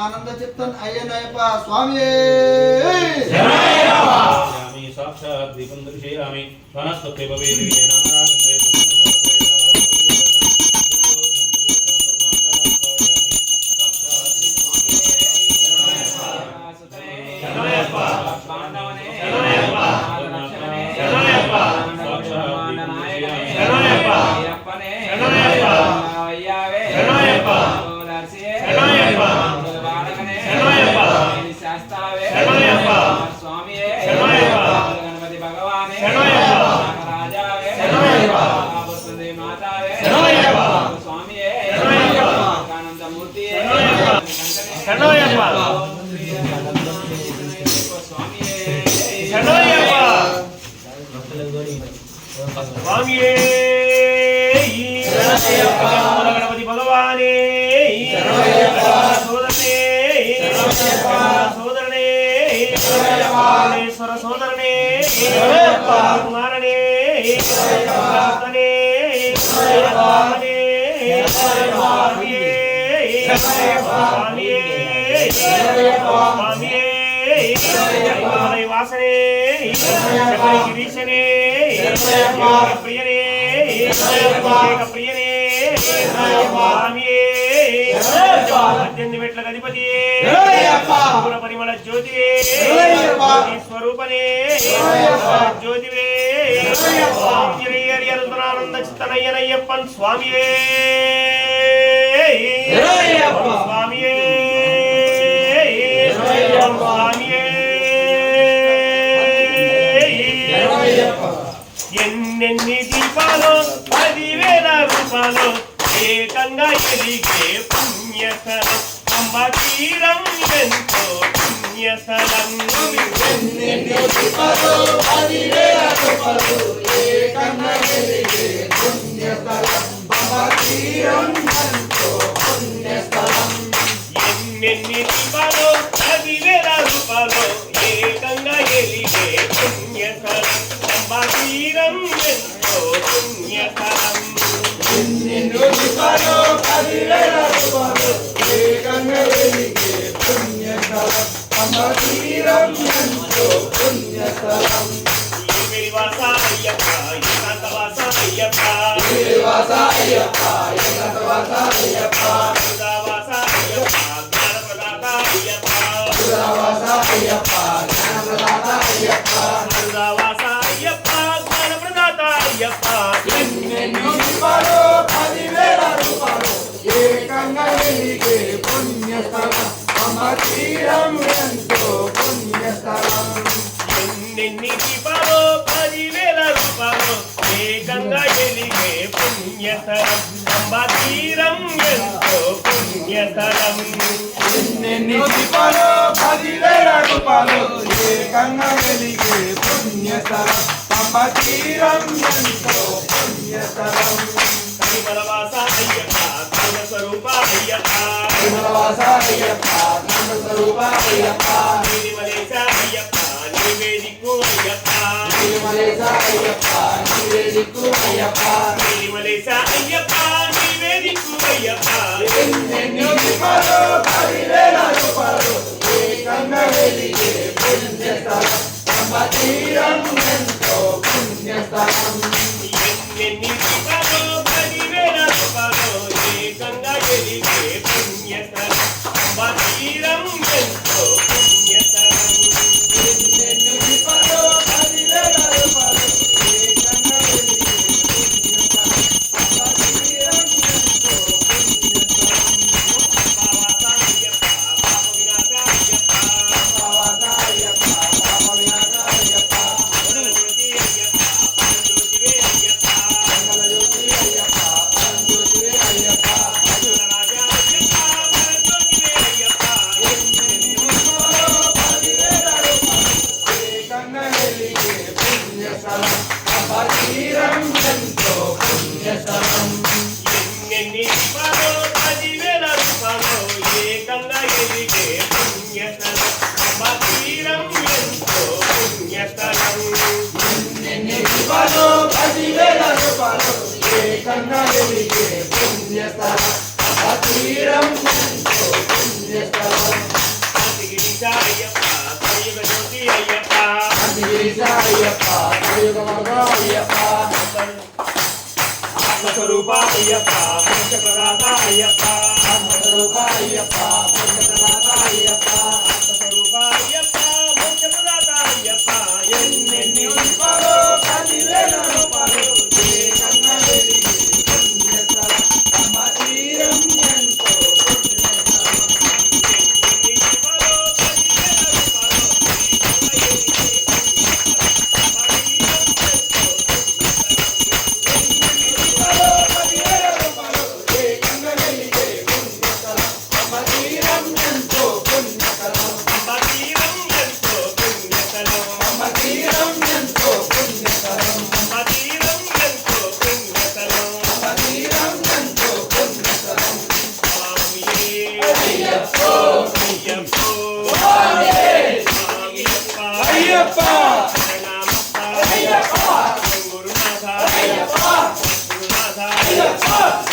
आनंद चित्तन अय्यनयप्पा स्वामी साक्षात् दीपं दर्शयामि वनस्पते भवेत् गणपति भगवाने सोदरने सोदरने सोदरने कुमारने वासने गिरीशने प्रियने प्रियने गणपति परिमल ज्योति स्वरूपने ज्योतिवे आनंद चित्तनय्यनय्यप्पन स्वामी स्वामी ఎన్నెన్ని దీపాలు 10,000 రూపాయలు ఏకంగా ఎలిగే పుణ్యస్థలం అంబ తీరం ఎంతో పుణ్యస్థలం ఎన్నెన్ని దీపాలు 10,000 రూపాయలు ఏకంగా ఎలిగే పుణ్యస్థలం అంబ తీరం ఎంతో పుణ్యస్థలం ఎన్నెన్ని దీపాలు 10,000 రూపాయలు ఏకంగా ఎలిగే పుణ్యస్థలం తీరం ఎంతో పుణ్యస్థలం ఎన్నెన్నో దీపాలు 10,000 రూపాయలు ఏకంగా వెలిగే పుణ్యస్థలం అంబ తీరం ఎంతో పుణ్యస్థలం గిరివాస అయ్యప్ప ఏకాంతవాస అయ్యప్ప గిరివాస అయ్యప్ప ఏకాంతవాస అయ్యప్ప సుధావాస అయ్యప్ప జ్ఞానప్రదాత అయ్యప్ప సుధావాస అయ్యప్ప జ్ఞానప్రదాత అయ్యప్ప సుధావాస ఎన్నెన్నో దీపాలు 10,000 రూపాయలు ఏకంగా వెలిగే పుణ్యస్థలం అంబ తీరం ఎంతో పుణ్యస్థలం ఎన్నెన్ని దీపాలు 10,000 రూపాయలు ఏకంగా వెలిగే పుణ్యస్థలం అంబ తీరం ఎంతో పుణ్యస్థలం ఎన్నెన్ని దీపాలు 10,000 రూపాయలు ఏకంగా వెలిగే పుణ్యస్థలం అంబ తీరం ఎంతో పుణ్యస్థలం కరిమలవాస అయ్యప్ప కరుణ స్వరూప అయ్యప్ప కరిమలవాస అయ్యప్ప కరుణ స్వరూప అయ్యప్ప నీలిమలేశ అయ్యప్ప నీవే దిక్కు అయ్యప్ప నీలిమలేశ అయ్యప్ప నీవేదికు అయ్యప్ప నీలిమలేశ అయ్యప్ప నీవేదికు అయ్యప్ప ఎన్నెన్ని దీపాలు 10,000 రూపాయలు ఏకంగా వెలిగే పుణ్యస్థలం పంబా తీరం ఎంతో పుణ్యస్థలం ఎన్నెన్ని దీపాలు 10,000 రూపాయలు ఏకంగా వెలిగే పుణ్యస్థలం పంబా తీరం ఎంతో పుణ్యస్థలం ఎన్నెన్ని దీపాలు 10,000 రూపాయలు ఏకంగా వెలిగే పుణ్యస్థలం పంబా తీరం ఎంతో పుణ్యస్థలం పావత అయ్యప్ప పాప వినాశ అయ్యప్ప పావత అయ్యప్ప పాప వినాశ అయ్యప్ప జ్యోతి అయ్యప్ప పరంజ్యోతివే అయ్యప్ప మంగళజ్యోతి అయ్యప్ప పరంజ్యోతి అయ్యప్ప రాజా అయ్యప్ప పరంజ్యోతివే అయ్యప్ప ఎన్నెన్ని దీపాలు 10,000 రూపాయలు ఏకంగా వెలిగే పుణ్యస్థలం పంబా తీరం ఎంతో పుణ్యస్థలం ఎన్నెన్ని దీపాలు 10,000 రూపాయలు ఏకంగా ఎదిగే పుణ్యస్థలం పంబా తీరం ఎంతో పుణ్యస్థలం ఎన్నెన్ని దీపాలు 10,000 రూపాయలు ఏకంగా వెలిగే పుణ్యస్థలం పంబా తీరం ఎంతో పుణ్యస్థలం కాంతిగిరీశ అయ్యప్ప కలియుగ జ్యోతి అయ్యప్ప అందిగిరీశ అయ్యప్ప కలియుగమగ అయ్యప్ప ఆత్మస్వరూప అయ్యప్ప పంచప్రదాత అయ్యప్ప ఆత్మస్వరూప అయ్యప్ప పంచప్రదాత అయ్యప్ప ఆత్మస్వరూప అయ్యప్ప మోక్షప్రదాత అయ్యప్ప ఎన్నెన్ని దీపాలు 10,000 రూపాయలు ఏకంగా వెలిగే పుణ్యస్థలం పంబా తీరం ఎంతో పుణ్యస్థలం ఎన్నెన్ని దీపాలు 10,000 రూపాయలు ఏకంగా ఎదిగే పుణ్యస్థలం పంబా తీరం ఎంతో పుణ్యస్థలం పంబా తీరం ఎంతో పుణ్యస్థలం పంబా తీరం ఎంతో పుణ్యస్థలం పంబా తీరం ఎంతో పుణ్యస్థలం పంబా తీరం ఎంతో పుణ్యస్థలం స్వామియే అయ్యప్పో అయ్యప్పో స్వామియప్ప అయ్యప్ప శరణమప్ప అయ్యప్ప గురునాథ అయ్యప్ప గురునాథ అయ్యప్ప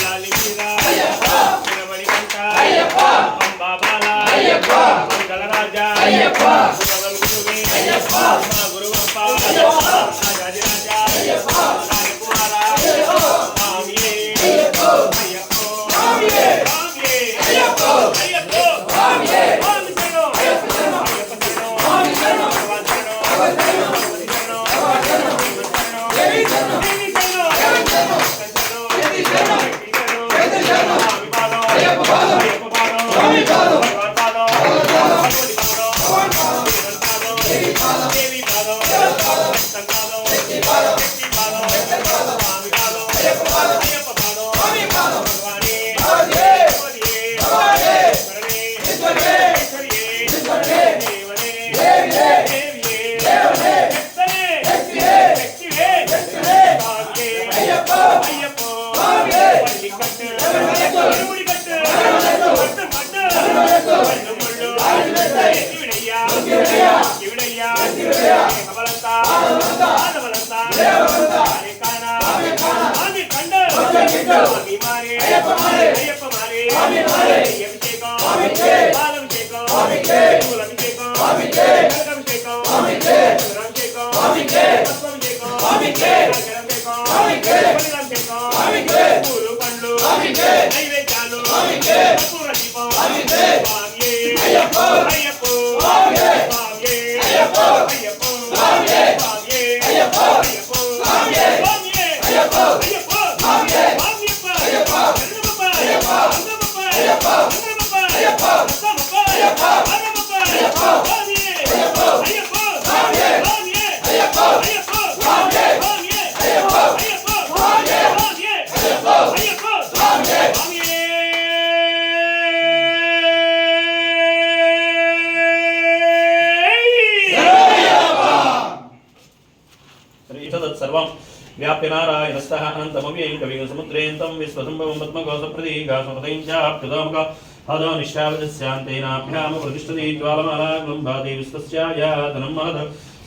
లాలిమీర అయ్యప్ప వీరమణికంఠ అయ్యప్ప అంబాబాల అయ్యప్ప మంగళరాజ అయ్యప్ప గురవల్ గురువే అయ్యప్ప మా గురువప్ప అయ్యప్ప రాజాదిరాజ అయ్యప్ప రాజకుమార అయ్యప్ప స్వామియే అయ్యప్ప అయ్యప్పో స్వామియే స్వామియే అయ్యప్ప అయ్యప్పో స్వామియే స్వామి శరణం అయ్యప్ప శరణం అయ్యప్ప శరణం స్వామి శరణం భగవాన్ శరణం భగవాన్ శరణం భగవతి శరణం భగవాన్ శరణం దేవి శరణం దేవి శరణం దేవి శరణం దేవి శరణం దేవి శరణం దేవి శరణం స్వామి పాదం అయ్యప్ప పాదం అయ్యప్ప పాదం స్వామి పాదం భగవాన్ పాదం భగవాన్ పాదం భగవతి పాదం భగవాన్ పాదం దేవన్ పాదం దేవి పాదం దేవి పాదం దేవన్ పాదం శక్తి పాదం శక్తి పాదం శక్తి పాదం శక్తి పాదం స్వామి పాదం అయ్యప్ప పాదం అయ్యప్ప పాదం స్వామి పాదం భగవానే భగవతే భగవతియే భగవతే శరణే ఈశ్వరే ఈశ్వరియే ఈశ్వరే దేవనే దేవియే దేవియే దేవనే శక్తనే శక్తియే శక్తివే శక్తివే స్వామియే అయ్యప్ప అయ్యప్ప స్వామియే వల్లికట్టు వల్లికట్టు తిరుముడికట్టు వల్లికట్టు పట్టు పట్టు వల్లికట్టు వల్లు ముళ్ళు వల్లికట్టు శివుడయ్యా శివుడయ్యా శివుడయ్యా శివుడయ్యా దేవలంతా దేవలంతా ఆదవలంతా దేవలంతా ఆదికాన ఆదికాన ఆది కండ ఆదికండ స్వామి మారే అయ్యప్ప మారే అయ్యప్ప మారే స్వామి మారే అభిషేకం స్వామికే పాలభిషేకం స్వామికే పూలభిషేకం స్వామికే గంగాభిషేకం స్వామికే రుద్రాభిషేకం స్వామికే పద్మాభిషేకం స్వామికే నాగరాభిషేకం స్వామికే బలిరాభిషేకం స్వామికే పూలు పండ్లు స్వామికే నైవేద్యాలు స్వామికే కర్పూర దీపం స్వామికే స్వామియే అయ్యప్ప అయ్యప్ప స్వామియే స్వామియే అయ్యప్ప అయ్యప్ప స్వామియే స్వామియే అయ్యప్ప అయ్యప్ప స్వామియే స్వామియే అయ్యప్ప అయ్యప్ప స్వామియే స్వామియప్ప అయ్యప్ప శరణమప్ప అయ్యప్ప అంగమప్ప అయ్యప్ప అంగమప్ప అయ్యప్ప రసమప్ప అయ్యప్ప ఆగమప్ప అయ్యప్ప స్వామియే అయ్యప్ప అయ్యప్ప స్వామియే స్వామియే అయ్యప్ప అయ్యప్ప స్వామియే స్వామియే అయ్యప్ప అయ్యప్ప స్వామియే స్వామియే అయ్యప్ప అయ్యప్ప స్వామియే స్వామియే सर्वं व्याप्य नारायणस्तः अनन्तमव्ययं कविं समुद्रेन्तं विश्वसम्भवं पद्मकोसप्रदीघासमृतं चाप्युदामक हदनिष्ठावजस्यान्तेनाभ्यां प्रतिष्ठति ज्वालमाला गृम्भाति विश्वस्यायातनं महद